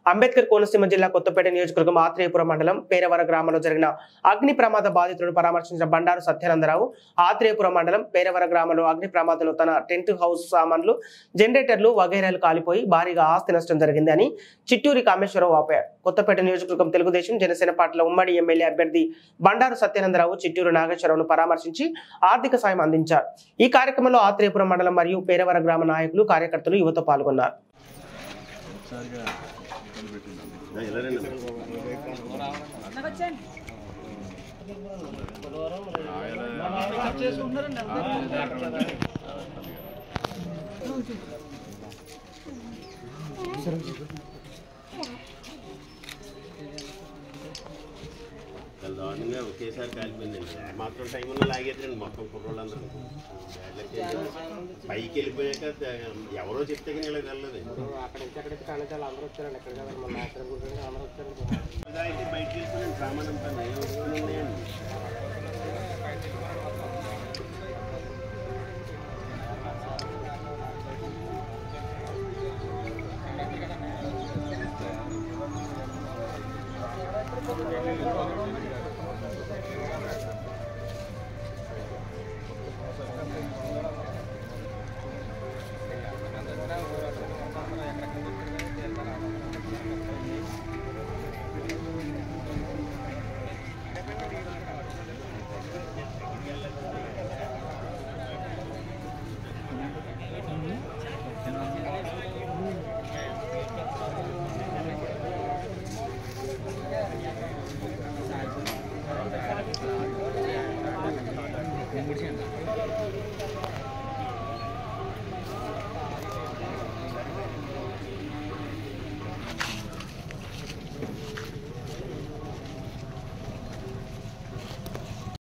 అంబేద్కర్ కోనసీమ జిల్లా కొత్తపేట నియోజకవర్గం ఆత్రేయపురం మండలం పేరవర గ్రామంలో జరిగిన అగ్ని ప్రమాద బాధితులను పరామర్శించిన బండారు సత్యానందరావు ఆత్రేయపురం మండలం పేరవర గ్రామంలో అగ్ని ప్రమాదంలో తన టెంట్ హౌస్ సామాన్లు జనరేటర్లు వగైరాలు కాలిపోయి భారీగా ఆస్తి నష్టం జరిగింది అని చిట్టూరి కామేశ్వరరావు ఆపారు. కొత్తపేట నియోజకవర్గం తెలుగుదేశం జనసేన పార్టీల ఉమ్మడి ఎమ్మెల్యే అభ్యర్థి బండారు సత్యానందరావు చిట్టూరు నాగేశ్వరరావును పరామర్శించి ఆర్థిక సాయం అందించారు. ఈ కార్యక్రమంలో ఆత్రేయపురం మండలం మరియు పేరవర గ్రామ నాయకులు కార్యకర్తలు యువత పాల్గొన్నారు. దారుణంగా ఒకేసారి కాలిపోయిందండి. మాత్రం టైంలో లాగేద్దండి మొత్తం కుర్రోళ్ళందరూ పైకి వెళ్ళిపోయాక ఎవరో చెప్తే కానీ ఇలా వెళ్ళలేదు. బయటకి వెళ్ళిపోయిన సామాన్ అంతా ఉన్నాయండి.